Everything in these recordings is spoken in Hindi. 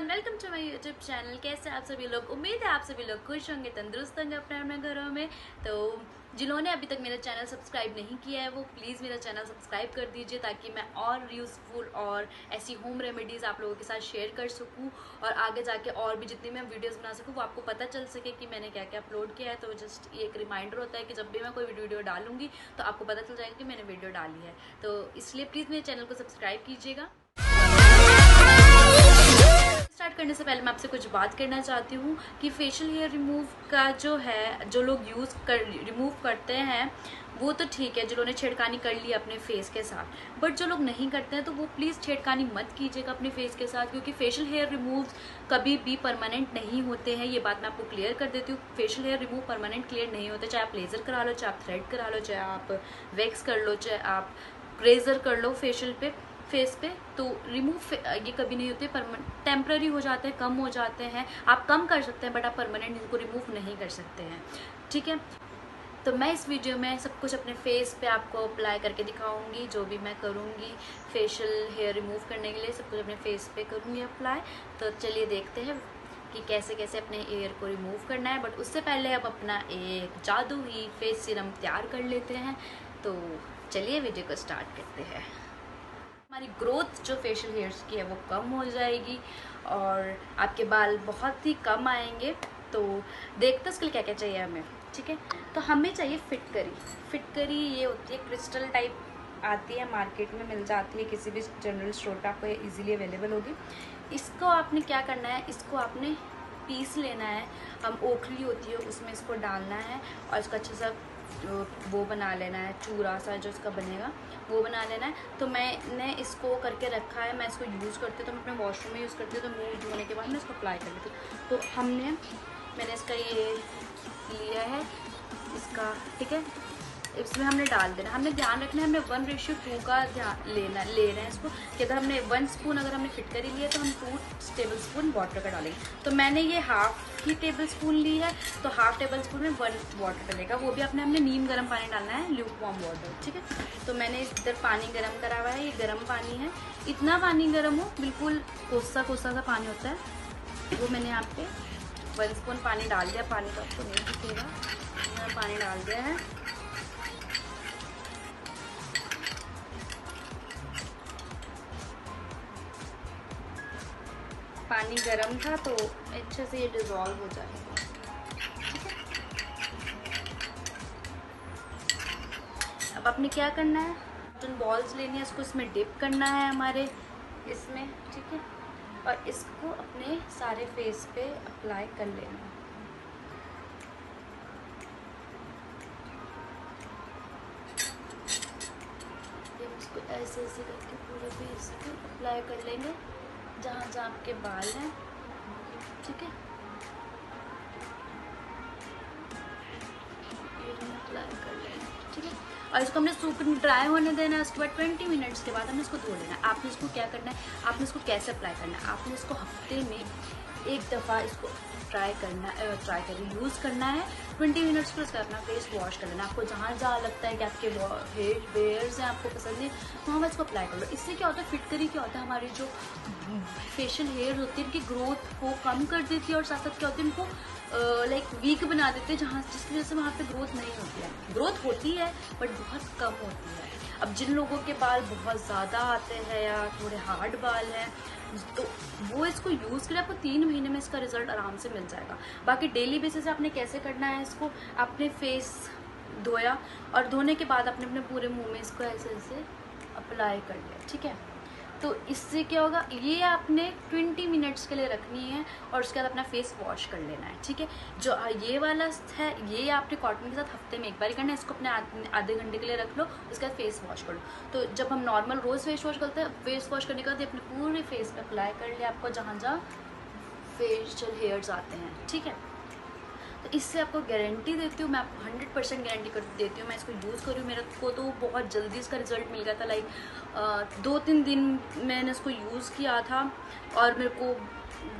Everyone, welcome to my YouTube channel. कैसे आप सभी लोग? उम्मीद है आप सभी लोग खुश होंगे, तंदुरुस्त होंगे अपने घरों में। तो जिन्होंने अभी तक मेरा चैनल सब्सक्राइब नहीं किया है वो प्लीज़ मेरा चैनल सब्सक्राइब कर दीजिए, ताकि मैं और यूज़फुल और ऐसी होम रेमेडीज़ आप लोगों के साथ शेयर कर सकूं और आगे जाके और भी जितनी मैं वीडियोस बना सकूं वो आपको पता चल सके कि मैंने क्या क्या अपलोड किया है। तो जस्ट ये एक रिमाइंडर होता है कि जब भी मैं कोई वीडियो डालूंगी तो आपको पता चल जाएगा कि मैंने वीडियो डाली है। तो इसलिए प्लीज़ मेरे चैनल को सब्सक्राइब कीजिएगा। स्टार्ट करने से पहले मैं आपसे कुछ बात करना चाहती हूँ कि फेशियल हेयर रिमूव का जो है, जो लोग रिमूव करते हैं वो तो ठीक है, जिन्होंने छेड़खानी कर ली अपने फेस के साथ। बट जो लोग नहीं करते हैं तो वो प्लीज़ छेड़खानी मत कीजिएगा अपने फेस के साथ, क्योंकि फेशियल हेयर रिमूव कभी भी परमानेंट नहीं होते हैं। ये बात मैं आपको क्लियर कर देती हूँ। Facial hair remove permanent clear नहीं होते, चाहे आप लेज़र करा लो, चाहे आप थ्रेड करा लो, चाहे आप वैक्स कर लो, चाहे आप रेजर कर लो फेशियल पे, फेस पे। तो रिमूव ये कभी नहीं होते, टेम्पररी हो जाते हैं, कम हो जाते हैं। आप कम कर सकते हैं बट आप परमानेंट इनको रिमूव नहीं कर सकते हैं, ठीक है। तो मैं इस वीडियो में सब कुछ अपने फेस पे आपको अप्लाई करके दिखाऊंगी। जो भी मैं करूंगी फेशियल हेयर रिमूव करने के लिए सब कुछ अपने फेस पे करूंगी अप्लाई। तो चलिए देखते हैं कि कैसे कैसे अपने हेयर को रिमूव करना है। बट उससे पहले अब अपना एक जादू ही फेस सीरम तैयार कर लेते हैं। तो चलिए वीडियो को स्टार्ट करते हैं। हमारी ग्रोथ जो फेशियल हेयर्स की है वो कम हो जाएगी और आपके बाल बहुत ही कम आएंगे। तो देखते उसके लिए क्या क्या चाहिए हमें, ठीक है। तो हमें चाहिए फिटकरी। फिटकरी ये होती है क्रिस्टल टाइप, आती है मार्केट में, मिल जाती है किसी भी जनरल स्टोर पे, आपको इजीली अवेलेबल होगी। इसको आपने क्या करना है, इसको आपने पीस लेना है। हम ओखली होती है उसमें इसको डालना है और इसको अच्छे से वो बना लेना है, चूरा सा जो इसका बनेगा वो बना लेना है। तो मैंने इसको करके रखा है, मैं इसको यूज़ करती हूँ तो मैं अपने वॉशरूम में यूज़ करती हूँ। तो मुँह धोने के बाद मैं इसको अप्लाई कर लेती हूँ। तो मैंने इसका ये लिया है इसका, ठीक है। इसमें हमने डाल देना, हमने ध्यान रखना है, हमने 1:2 का ध्यान ले रहे हैं इसको, कि अगर हमने 1 स्पून अगर हमने फिटकरी लिया तो हम 2 टेबल स्पून वाटर का डालेंगे। तो मैंने ये हाफ ही टेबल स्पून ली है, तो हाफ टेबल स्पून में 1 वाटर डलेगा। वो भी हमने नीम गर्म पानी डालना है, ल्यूक वार्म वाटर, ठीक है। तो मैंने इधर पानी गर्म करा हुआ है, ये गर्म पानी है। इतना पानी गर्म हो, बिल्कुल कोसा कोसा सा पानी होता है, वो मैंने यहाँ पे 1 स्पून पानी डाल दिया। पानी तो आपको नहीं दिखेगा, मैंने पानी डाल दिया है। पानी गर्म था तो अच्छे से ये डिज़ोल्व हो जाएगा, ठीक है। अब आपने क्या करना है, कॉटन बॉल्स लेनी है, इसको इसमें डिप करना है हमारे इसमें, ठीक है। और इसको अपने सारे फेस पे अप्लाई कर लेना है। इसको ऐसे ऐसे करके पूरे फेस पे अप्लाई कर लेंगे, जहाँ जहाँ आपके बाल हैं, ठीक है। ये अप्लाई कर लेना, ठीक है। और इसको हमने सूख ड्राई होने देना है। उसके बाद 20 मिनट्स के बाद हमने इसको धो लेना है। आपने इसको क्या करना है, आपने इसको कैसे अप्लाई करना है, आपने इसको हफ्ते में एक दफ़ा इसको ट्राई करें यूज़ करना है। 20 मिनट्स पर उसका अपना फेस वॉश कर लेना। आपको जहाँ जहाँ लगता है कि आपके हेयर्स हैं, आपको पसंद नहीं, वहाँ बस इसको अप्लाई कर लो। इससे क्या होता है, फिटकरी क्या होता है, हमारी जो फेशियल हेयर होती है इनकी ग्रोथ को कम कर देती है और साथ साथ क्या होता है, इनको लाइक वीक बना देते हैं, जहाँ जिसकी वजह से वहाँ पे ग्रोथ नहीं होती है। ग्रोथ होती है बट बहुत कम होती है। अब जिन लोगों के बाल बहुत ज़्यादा आते हैं या थोड़े हार्ड बाल हैं तो वो इसको यूज़ करें, आपको 3 महीने में इसका रिजल्ट आराम से मिल जाएगा। बाकी डेली बेसिस आपने कैसे करना है, इसको आपने फेस धोया और धोने के बाद आपने अपने पूरे मुंह में इसको ऐसे ऐसे अप्लाई कर लिया, ठीक है। तो इससे क्या होगा, ये आपने 20 मिनट्स के लिए रखनी है और उसके बाद अपना फेस वॉश कर लेना है, ठीक है। जो ये वाला है ये आपने कॉटन के साथ हफ्ते में एक बार करना है। इसको अपने आधे घंटे के लिए रख लो, उसके बाद फेस वॉश कर लो। तो जब हम नॉर्मल रोज़ फेस वॉश करते हैं, फेस वॉश करने के बाद अपने पूरे फेस पे अप्लाई कर लिया, आपको जहाँ जहाँ फेशियल हेयर्स आते हैं, ठीक है। तो इससे आपको गारंटी देती हूँ मैं, आपको 100% गारंटी कर देती हूँ। मैं इसको यूज़ करूँ, मेरे को तो बहुत जल्दी इसका रिज़ल्ट मिल गया था। लाइक 2-3 दिन मैंने इसको यूज़ किया था और मेरे को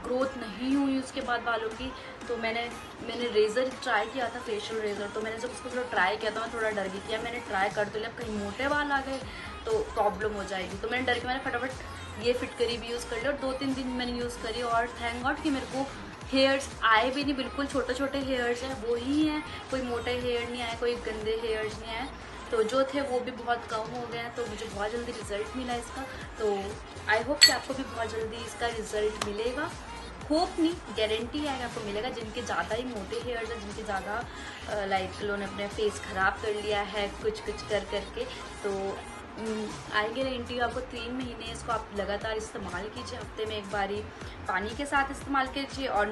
ग्रोथ नहीं हुई उसके बाद बालों की। तो मैंने रेज़र ट्राई किया था, फेशियल रेज़र। तो मैंने जब उसको थोड़ा ट्राई किया था मैं थोड़ा डर गई, किया मैंने ट्राई कर तो लिया, कहीं मोटे बाल आ गए तो प्रॉब्लम हो जाएगी। तो मैंने डर के मैंने फटाफट ये फिटकरी भी यूज़ कर ली और 2-3 दिन मैंने यूज़ करी और थैंक गॉड कि मेरे को हेयर्स आए भी नहीं, बिल्कुल छोटे छोटे हेयर्स हैं वो ही हैं, कोई मोटे हेयर नहीं आए, कोई गंदे हेयर्स नहीं आए, तो जो थे वो भी बहुत कम हो गए हैं। तो मुझे बहुत जल्दी रिज़ल्ट मिला इसका, तो आई होप कि आपको भी बहुत जल्दी इसका रिज़ल्ट मिलेगा। होप नहीं, गारंटी है कि आपको मिलेगा। जिनके ज़्यादा ही मोटे हेयर्स हैं, जिनके ज़्यादा लाइक उन्होंने अपने फेस ख़राब कर लिया है कुछ कुछ कर करके, तो आई गारंटी आपको 3 महीने इसको आप लगातार इस्तेमाल कीजिए। हफ्ते में एक बारी पानी के साथ इस्तेमाल कीजिए और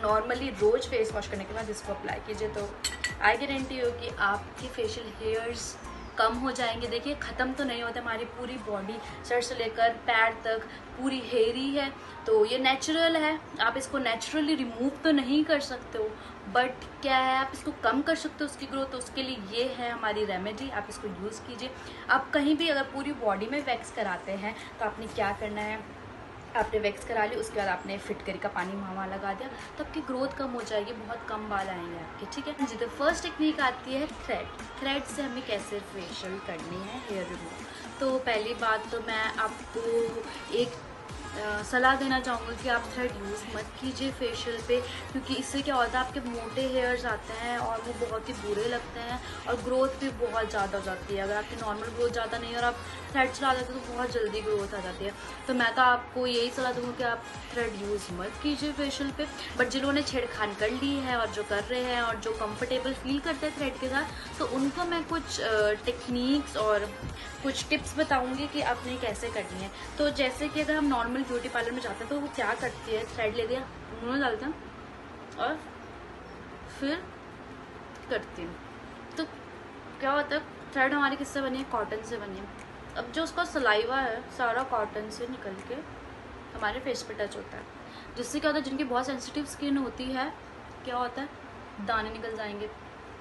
नॉर्मली रोज़ फेस वॉश करने के बाद इसको अप्लाई कीजिए, तो आई गारंटी हो कि आपके फेशियल हेयर्स कम हो जाएंगे। देखिए ख़त्म तो नहीं होता, हमारी पूरी बॉडी सर से लेकर पैर तक पूरी हेयरी है, तो ये नेचुरल है। आप इसको नेचुरली रिमूव तो नहीं कर सकते हो, बट क्या है आप इसको कम कर सकते हो उसकी ग्रोथ, तो उसके लिए ये है हमारी रेमेडी। आप इसको यूज़ कीजिए। आप कहीं भी अगर पूरी बॉडी में वैक्स कराते हैं तो आपने क्या करना है, आपने वैक्स करा ली, उसके बाद आपने फिटकरी का पानी वहाँ लगा दिया, तो आपकी ग्रोथ कम हो जाएगी, बहुत कम बाल आएंगे आपके, ठीक है जी। तो फर्स्ट टेक्निक आती है थ्रेड से हमें कैसे फेशियल करनी है हेयर रिमूव। तो पहली बात तो मैं आपको एक सलाह देना चाहूँगी कि आप थ्रेड यूज़ मत कीजिए फेशियल पे, क्योंकि इससे क्या होता है आपके मोटे हेयर्स आते हैं और वो बहुत ही बुरे लगते हैं और ग्रोथ भी बहुत ज़्यादा हो जाती है। अगर आपकी नॉर्मल ग्रोथ ज़्यादा नहीं है और आप थ्रेड चला देते हो तो बहुत जल्दी ग्रोथ आ जाती है। तो मैं तो आपको यही सलाह दूँगी कि आप थ्रेड यूज़ मत कीजिए फेशियल पे। बट जिन्होंने छेड़खान कर ली है और जो कर रहे हैं और जो कंफर्टेबल फील करते हैं थ्रेड के साथ, तो उनको मैं कुछ टेक्निक्स और कुछ टिप्स बताऊंगी कि आपने कैसे करनी है। तो जैसे कि अगर हम नॉर्मल ब्यूटी पार्लर में जाते हैं तो वो क्या करती है, थ्रेड ले दिया, उन्होंने डालते हैं और फिर करती हूँ। तो क्या होता है, थ्रेड हमारी किससे बनी है, कॉटन से बनी है। अब जो उसका सलाइवा है सारा कॉटन से निकल के हमारे फेस पे टच होता है, जिससे क्या होता है जिनकी बहुत सेंसिटिव स्किन होती है, क्या होता है दाने निकल जाएंगे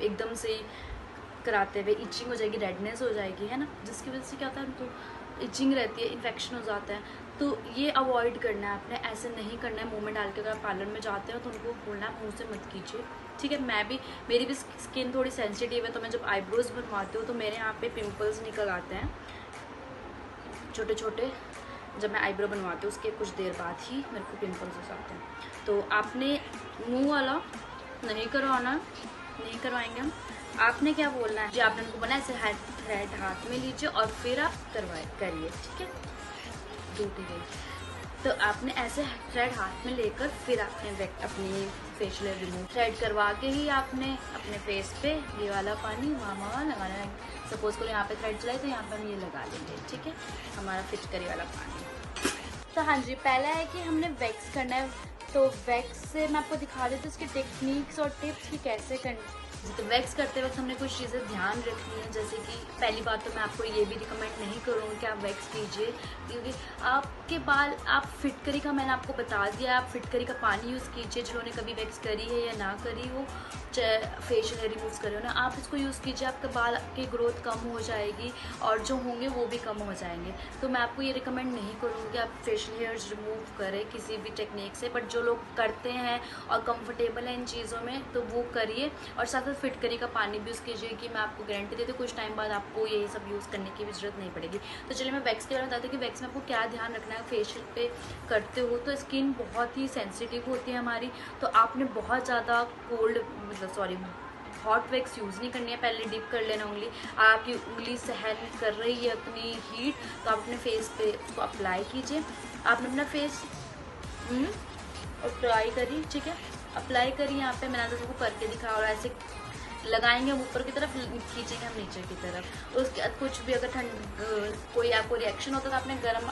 एकदम से ही कराते हुए, इचिंग हो जाएगी, रेडनेस हो जाएगी, है ना, जिसकी वजह से क्या होता है उनको इचिंग रहती है, इन्फेक्शन हो जाता है। तो ये अवॉइड करना है आपने, ऐसे नहीं करना है। मुंह में डाल के अगर आप पार्लर में जाते हो तो उनको बोलना है मुंह से मत कीजिए, ठीक है। मेरी भी स्किन थोड़ी सेंसिटिव है, तो मैं जब आईब्रोज बनवाती हूँ तो मेरे यहाँ पे पिंपल्स निकल आते हैं छोटे छोटे। जब मैं आईब्रो बनवाती हूँ उसके कुछ देर बाद ही मेरे को पिंपल्स हो जाते हैं। तो आपने मुँह वाला नहीं करवाना, नहीं करवाएंगे हम। आपने क्या बोलना है जी, आपने उनको बनाया ऐसे थ्रेड हाथ में लीजिए और फिर आप करिए, ठीक है। ड्यूटी गई, तो आपने ऐसे थ्रेड हाथ में लेकर फिर आपने अपनी फेशियल रिमूव थ्रेड करवा के ही आपने अपने फेस पे ये वाला पानी वहाँ लगाना है। सपोज को यहाँ पे थ्रेड चलाए तो यहाँ पे हम ये लगा लेंगे, ठीक है, हमारा फिटकरी वाला पानी। तो हाँ जी, पहला है कि हमने वैक्स करना है। तो वैक्स से मैं आपको दिखा देती हूँ उसकी टेक्निक्स और टिप्स कि कैसे करनी। तो वैक्स करते वक्त हमने कुछ चीज़ें ध्यान रखनी है, जैसे कि पहली बात तो मैं आपको ये भी रिकमेंड नहीं करूँगी कि आप वैक्स कीजिए, क्योंकि आपके बाल, आप फिटकरी का मैंने आपको बता दिया, आप फिटकरी का पानी यूज़ कीजिए। जिन्होंने कभी वैक्स करी है या ना करी हो, चाहे फेशियल हेयर रिमूव करे हो ना, आप इसको यूज़ कीजिए, आपके बाल की ग्रोथ कम हो जाएगी और जो होंगे वो भी कम हो जाएंगे। तो मैं आपको ये रिकमेंड नहीं करूँगी कि आप फेशियल हेयर्स रिमूव करें किसी भी टेक्निक से, बट जो लोग करते हैं और कंफर्टेबल हैं इन चीज़ों में तो वो करिए। और साथ साथ फिटकरी का पानी भी यूज़ कीजिए, कि मैं आपको गारंटी देती हूँ कुछ टाइम बाद आपको यही सब यूज़ करने की भी ज़रूरत नहीं पड़ेगी। तो चलिए मैं वैक्स के बारे में बताती हूँ कि वैक्स में आपको क्या ध्यान रखना है। फेशियल पे करते हो तो स्किन बहुत ही सेंसिटिव होती है हमारी, तो आपने बहुत ज़्यादा हॉट वैक्स यूज़ नहीं करनी है। पहले डिप कर लेना उंगली, आपकी उंगली सहन कर रही है अपनी हीट, तो आप अपने फेस पे उसको अप्लाई कीजिए। आपने अपना फेस अप्लाई करी, ठीक है, अप्लाई करी। यहाँ पे मैंने आपको करके दिखा, और ऐसे लगाएंगे हम ऊपर की तरफ, खींचेंगे हम नीचे की तरफ। उसके बाद कुछ भी अगर कोई आपको रिएक्शन होता है तो आपने गर्म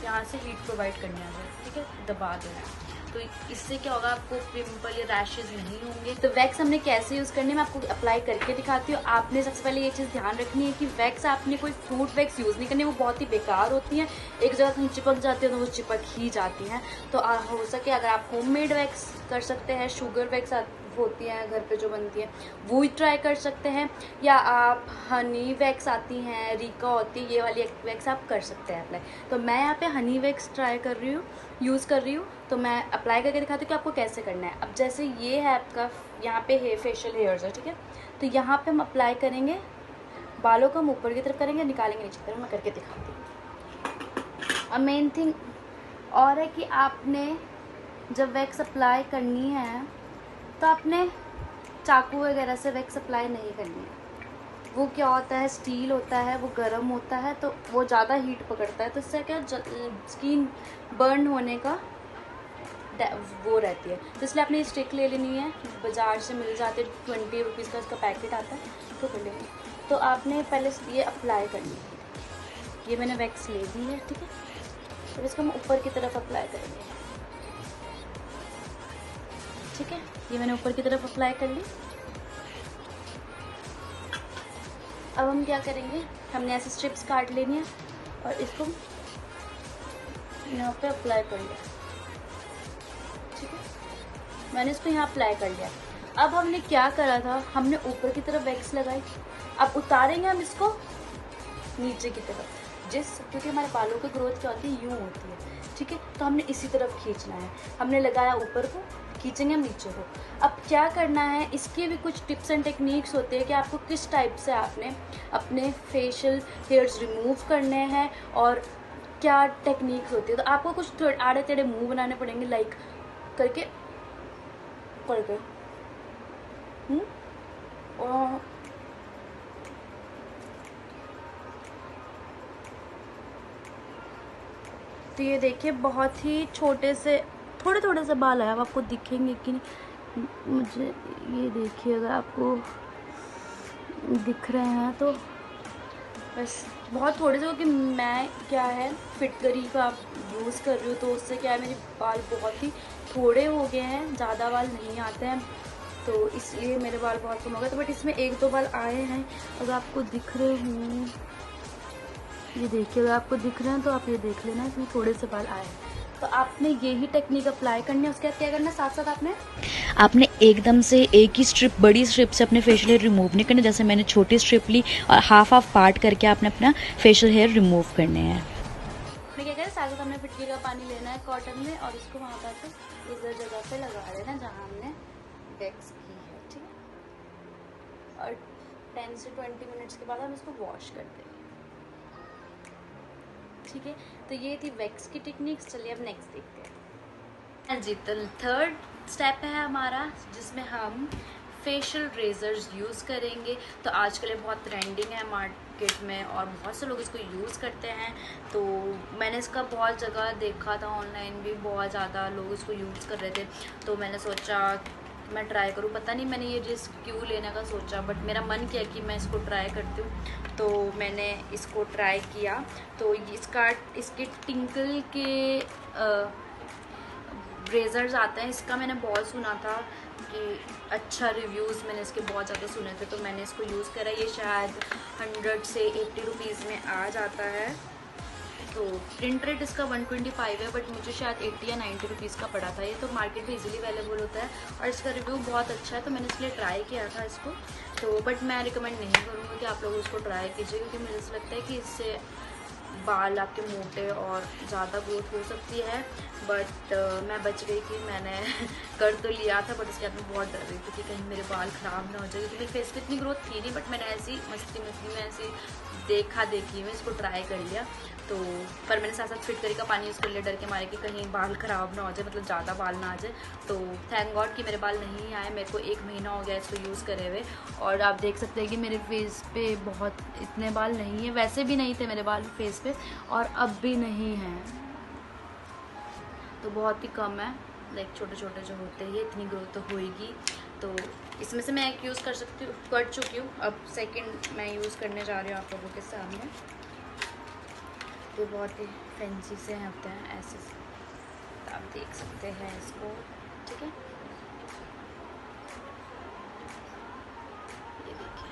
यहाँ से हीट प्रोवाइड करनी है, ठीक है, दबा देना है। तो इससे क्या होगा, आपको पिंपल या रैशेज नहीं होंगे। तो वैक्स हमने कैसे यूज़ करनी है मैं आपको अप्लाई करके दिखाती हूँ। आपने सबसे पहले ये चीज़ ध्यान रखनी है कि वैक्स आपने कोई फ्रूट वैक्स यूज़ नहीं करनी, वो बहुत ही बेकार होती है। एक जगह कहीं चिपक जाती है तो वो चिपक ही जाती हैं। तो हो सके अगर आप होममेड वैक्स कर सकते हैं, शुगर वैक्स होती हैं घर पे जो बनती है वो ही ट्राई कर सकते हैं, या आप हनी वैक्स आती हैं, रीका होती है, ये वाली वैक्स आप कर सकते हैं अप्लाई। तो मैं यहाँ पे हनी वैक्स ट्राई कर रही हूँ, यूज़ कर रही हूँ। तो मैं अप्लाई करके दिखाती हूँ कि आपको कैसे करना है। अब जैसे ये है आपका यहाँ पे फेशियल हेयर्स है, ठीक है, तो यहाँ पे हम अप्लाई करेंगे, बालों को हम ऊपर की तरफ करेंगे, निकालेंगे नीचे की तरफ। मैं करके दिखाती हूँ। और मेन थिंग और है कि आपने जब वैक्स अप्लाई करनी है तो आपने चाकू वगैरह से वैक्स अप्लाई नहीं करनी है। वो क्या होता है, स्टील होता है, वो गर्म होता है तो वो ज़्यादा हीट पकड़ता है, तो इससे क्या स्किन बर्न होने का वो रहती है। तो इसलिए आपने स्टिक ले लेनी है, बाज़ार से मिल जाते 20 रुपीज़ का इसका पैकेट आता है, तो कर लेंगे। तो आपने पहले ये अप्लाई करनी है। ये मैंने वैक्स ले ली है, ठीक है। तो इसको हम ऊपर की तरफ अप्लाई करेंगे, ठीक है। ये मैंने ऊपर की तरफ अप्लाई कर ली। अब हम क्या करेंगे, हमने ऐसे स्ट्रिप्स काट लेनी है और इसको यहाँ पे अप्लाई कर लिया, ठीक है। मैंने इसको यहाँ अप्लाई कर लिया। अब हमने क्या करा था, हमने ऊपर की तरफ वैक्स लगाई, अब उतारेंगे हम इसको नीचे की तरफ, क्योंकि हमारे बालों की ग्रोथ क्या होती है, यूँ होती है, ठीक है। तो हमने इसी तरफ खींचना है। हमने लगाया ऊपर को, खींचेंगे हम नीचे को। अब क्या करना है, इसके भी कुछ टिप्स एंड टेक्निक्स होते हैं कि आपको किस टाइप से आपने अपने फेशियल हेयर्स रिमूव करने हैं और क्या टेक्निक्स होती है। तो आपको कुछ आड़े टेढ़े मुंह बनाने पड़ेंगे, लाइक करके और तो ये देखिए बहुत ही छोटे से थोड़े थोड़े से बाल आए, अब आपको दिखेंगे कि नहीं मुझे, ये देखिए अगर आपको दिख रहे हैं तो बस बहुत थोड़े से, क्योंकि मैं क्या है फिटकरी का यूज़ कर रही हूँ, तो उससे क्या है मेरे बाल बहुत ही थोड़े हो गए हैं, ज़्यादा बाल नहीं आते हैं, तो इसलिए मेरे बाल बहुत कम हो गए। तो बट इसमें 1-2 बाल आए हैं, अगर आपको दिख रहे हों, ये देखिए अगर आपको दिख रहे हैं तो आप ये देख लेना, इसमें थोड़े से बाल आए हैं। तो आपने यही टेक्निक अप्लाई करनी है। उसके बाद क्या करना है, साथ साथ आपने एकदम से एक ही स्ट्रिप, बड़ी स्ट्रिप से अपने फेशियल हेयर रिमूव नहीं करने। जैसे मैंने छोटी स्ट्रिप ली और हाफ पार्ट करके आपने अपना फेशियल हेयर रिमूव करने हैं। क्या करें, साथ साथ हमने फिटकी का पानी लेना है कॉटन में और इसको वहाँ पर इधर जगह पे लगा देना जहाँ हमने वैक्स की है, ठीक है। और 10 से 20 मिनट्स के बाद हम इसको वॉश कर देंगे, ठीक है। तो ये थी वैक्स की टेक्निक्स। चलिए अब नेक्स्ट देखते हैं। हाँ जी, तो थर्ड स्टेप है हमारा जिसमें हम फेशियल रेजर्स यूज़ करेंगे। तो आजकल ये बहुत ट्रेंडिंग है मार्केट में और बहुत से लोग इसको यूज़ करते हैं। तो मैंने इसका बहुत जगह देखा था, ऑनलाइन भी बहुत ज़्यादा लोग इसको यूज़ कर रहे थे, तो मैंने सोचा मैं ट्राई करूँ। पता नहीं मैंने ये रिस्क क्यों लेने का सोचा, बट मेरा मन किया कि मैं इसको ट्राई करती हूँ, तो मैंने इसको ट्राई किया। तो इसके टिंकल के रेजर्स आते हैं, इसका मैंने बहुत सुना था कि अच्छा रिव्यूज़ मैंने इसके बहुत ज़्यादा सुने थे, तो मैंने इसको यूज़ करा। ये शायद 100 से 80 रुपीज़ में आ जाता है। तो प्रिंट रेट इसका 125 है, बट मुझे शायद 80 या 90 रुपीज़ का पड़ा था। ये तो मार्केट में इजीली अवेलेबल होता है और इसका रिव्यू बहुत अच्छा है, तो मैंने इसलिए ट्राई किया था इसको। तो बट मैं रिकमेंड नहीं करूँगी कि आप लोग उसको ट्राई कीजिए, क्योंकि मुझे ऐसा लगता है कि इससे बाल आपके मोटे और ज़्यादा ग्रोथ हो सकती है। बट मैं बच गई कि मैंने कर तो लिया था, बट उसके बाद मैं बहुत डर रही थी कि कहीं मेरे बाल ख़राब ना हो जाए, क्योंकि मेरे फेस पे इतनी ग्रोथ थी नहीं, बट मैंने ऐसी मस्ती में ऐसी देखी में इसको ट्राई कर लिया। तो पर मैंने साथ साथ फिटकरी का पानी यूज़ कर लिया, डर के मारे कि कहीं बाल ख़राब ना हो जाए, मतलब ज़्यादा बाल ना आ जाए। तो थैंक गॉड कि मेरे बाल नहीं आए। मेरे को 1 महीना हो गया इसको यूज़ करे हुए, और आप देख सकते हैं कि मेरे फेस पे बहुत इतने बाल नहीं है, वैसे भी नहीं थे मेरे बाल फेस पे और अब भी नहीं हैं, तो बहुत ही कम है। लाइक छोटे छोटे जो होते हैं, ये इतनी ग्रोथ तो होएगी। तो इसमें से मैं एक यूज़ कर चुकी हूँ, अब सेकंड मैं यूज़ करने जा रही हूँ आप लोगों के सामने। तो बहुत ही फैंसी से होते हैं ऐसे से, तो आप देख सकते हैं इसको, ठीक है। ये देखिए,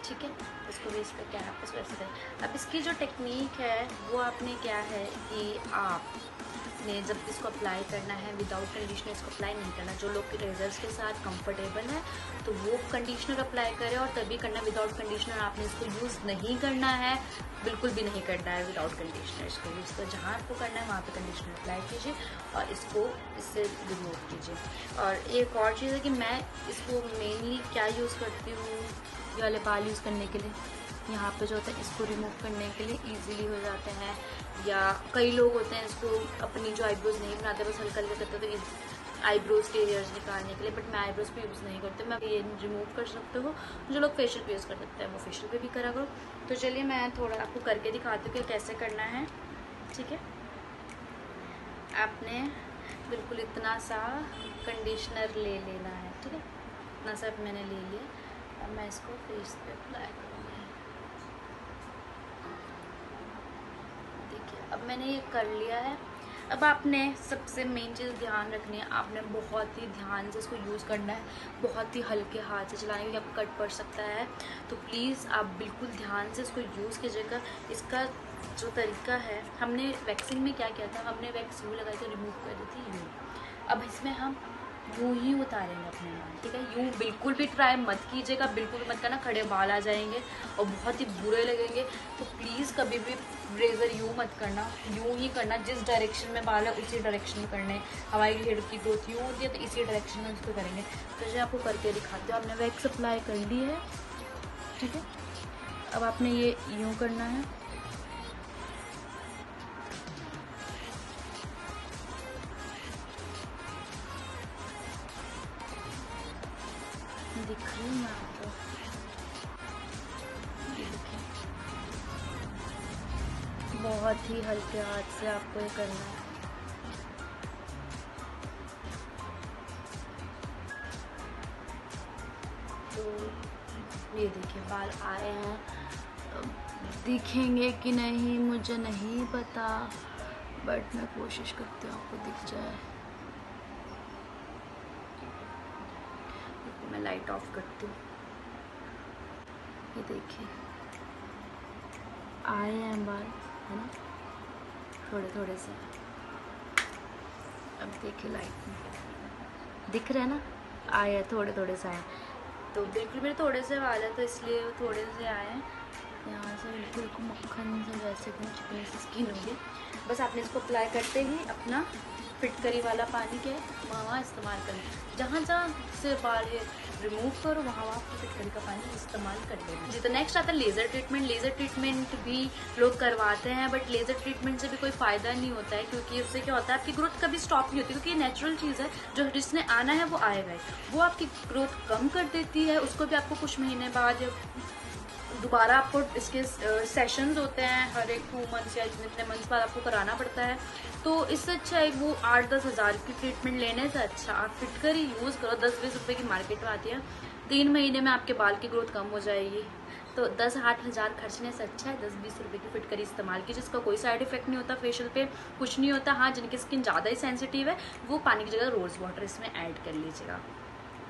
ठीक है। इसको भी इसका क्या है, इसको ऐसे करें। अब इसकी जो टेक्निक है वो आपने क्या है कि आपने जब इसको अप्लाई करना है, विदाउट कंडीशनर इसको अप्लाई नहीं करना। जो लोग रेजर्स के साथ कंफर्टेबल है तो वो कंडीशनर अप्लाई करें और तभी करना। विदाउट कंडीशनर आपने इसको यूज़ नहीं करना है, बिल्कुल भी नहीं करना है विदाउट कंडीशनर इसको यूज़। तो जहाँ आपको करना है वहाँ पे कंडीशनर अप्लाई कीजिए और इसको इससे रिमूव कीजिए। और एक और चीज़ है कि मैं इसको मेनली क्या यूज़ करती हूँ, ये वाले बाल यूज़ करने के लिए, यहाँ पे जो होता है इसको रिमूव करने के लिए इजीली हो जाते हैं। या कई लोग होते हैं इसको अपनी जो आईब्रोज नहीं बनाते, बस हल्का हल्का करते तो आईब्रोज के हेयर्स निकालने के लिए, बट मैं आईब्रोज पे यूज़ नहीं करती, मैं ये रिमूव कर सकते हो। जो लोग फेशियल पे यूज़ कर सकते हैं वो फेशियल पे भी करा करो। तो चलिए मैं थोड़ा आपको करके दिखाती हूँ कि कैसे करना है। ठीक है, आपने बिल्कुल इतना सा कंडीशनर ले लेना है। ठीक है, इतना सा मैंने ले लिया। अब मैं इसको फेस पे अप्लाई करूँगी। देखिए अब मैंने ये कर लिया है। अब आपने सबसे मेन चीज़ ध्यान रखनी है, आपने बहुत ही ध्यान से इसको यूज़ करना है, बहुत ही हल्के हाथ से चलाने क्योंकि आपको कट पड़ सकता है। तो प्लीज़ आप बिल्कुल ध्यान से इसको यूज़ कीजिएगा। इसका जो तरीका है, हमने वैक्सिंग में क्या किया था, हमने वैक्स यूँ लगाई थी, रिमूव कर दी थी यूँ। अब इसमें हम यूँ ही उतारेंगे अपने बाल। ठीक है, यूँ बिल्कुल भी ट्राई मत कीजिएगा, बिल्कुल भी मत करना, खड़े बाल आ जाएंगे और बहुत ही बुरे लगेंगे। तो प्लीज़ कभी भी रेज़र यूँ मत करना, यूँ ही करना। जिस डायरेक्शन में बाल है उसी डायरेक्शन में करने। हमारी हेयर की ग्रोथ यूँ होती है तो इसी डायरेक्शन में उसको करेंगे। तो जो आपको करके दिखाते हो, आपने वैक्स अप्लाई कर ली है। ठीक है, अब आपने ये यूँ करना है। दिख रही हूँ मैं आपको, बहुत ही हल्के हाथ से आपको ये करना है। तो ये देखिए बाल आए हैं, दिखेंगे कि नहीं मुझे नहीं पता, बट मैं कोशिश करती हूँ आपको दिख जाए। मैं लाइट ऑफ करती हूँ। ये देखिए आए हैं बाल, है ना, थोड़े थोड़े से। अब देखिए लाइट में दिख रहे हैं ना, आए हैं थोड़े थोड़े से आए। तो बिल्कुल मेरे थोड़े से बाल है तो इसलिए थोड़े से आए हैं। यहाँ से बिल्कुल मक्खन से जैसे एकदम चिकनी सी स्किन होगी। बस आपने इसको अप्लाई करते ही अपना फिटकरी वाला पानी के वहाँ इस्तेमाल करें। जहाँ जहाँ से बाल रिमूव करो वहाँ वहाँ फिटकरी का पानी इस्तेमाल कर लेना जी। तो नेक्स्ट आता है लेज़र ट्रीटमेंट। लेज़र ट्रीटमेंट भी लोग करवाते हैं, बट लेज़र ट्रीटमेंट से भी कोई फ़ायदा नहीं होता है, क्योंकि उससे क्या होता है आपकी ग्रोथ कभी स्टॉप नहीं होती, क्योंकि ये नेचुरल चीज़ है, जो जिसने आना है वो आएगा। वो आपकी ग्रोथ कम कर देती है, उसको भी आपको कुछ महीने बाद दोबारा आपको इसके सेशंस होते हैं, हर एक 2 मंथ्स या इतने मंथ्स बाद आपको कराना पड़ता है। तो इससे अच्छा है वो 8-10 हज़ार की ट्रीटमेंट लेने से अच्छा आप फिटकर ही यूज़ करो। 10-20 रुपये की मार्केट में आती है, 3 महीने में आपके बाल की ग्रोथ कम हो जाएगी। तो 10-8 हज़ार खर्चने से अच्छा है 10-20 रुपये की फिटकरी इस्तेमाल की, जिसका कोई साइड इफेक्ट नहीं होता, फेशियल पे कुछ नहीं होता। हाँ, जिनकी स्किन ज़्यादा ही सेंसिटिव है वो पानी की जगह रोज़ वाटर इसमें ऐड कर लीजिएगा।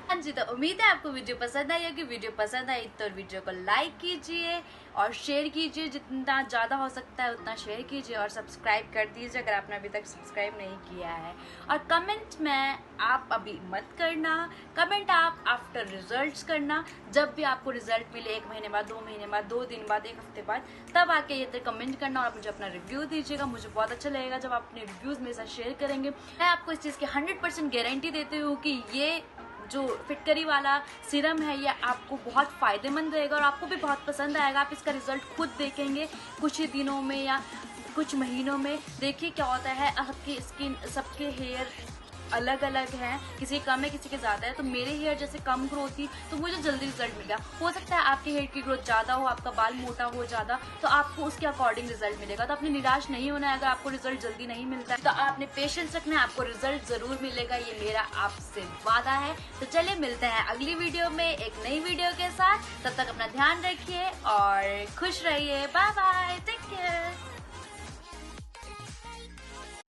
हाँ जी, तो उम्मीद है आपको वीडियो पसंद आई होगी। वीडियो पसंद आई तो वीडियो को लाइक कीजिए और शेयर कीजिए, जितना ज़्यादा हो सकता है उतना शेयर कीजिए, और सब्सक्राइब कर दीजिए अगर आपने अभी तक सब्सक्राइब नहीं किया है। और कमेंट में आप अभी मत करना, कमेंट आप आफ्टर रिजल्ट्स करना। जब भी आपको रिजल्ट मिले, 1 महीने बाद, 2 महीने बाद, 2 दिन बाद, 1 हफ्ते बाद, तब आके ये कमेंट करना और मुझे अपना रिव्यू दीजिएगा। मुझे बहुत अच्छा लगेगा जब आप अपने रिव्यूज़ मेरे साथ शेयर करेंगे। मैं आपको इस चीज़ की 100% गारंटी देती हूँ कि ये जो फिटकरी वाला सीरम है ये आपको बहुत फ़ायदेमंद रहेगा और आपको भी बहुत पसंद आएगा। आप इसका रिज़ल्ट खुद देखेंगे कुछ ही दिनों में या कुछ महीनों में। देखिए क्या होता है, आपकी स्किन, सबके हेयर अलग अलग हैं, किसी कम है किसी के ज़्यादा है। तो मेरे हेयर जैसे कम ग्रोथ थी तो मुझे जल्दी रिजल्ट मिल गया। हो सकता है आपके हेयर की ग्रोथ ज़्यादा हो, आपका बाल मोटा हो ज़्यादा, तो आपको उसके अकॉर्डिंग रिजल्ट मिलेगा। तो आपने निराश नहीं होना है अगर आपको रिजल्ट जल्दी नहीं मिलता है, तो आपने पेशेंस रखना है, आपको रिजल्ट ज़रूर मिलेगा, ये मेरा आपसे वादा है। तो चलिए मिलते हैं अगली वीडियो में एक नई वीडियो के साथ। तब तक अपना ध्यान रखिए और खुश रहिए। Bye bye.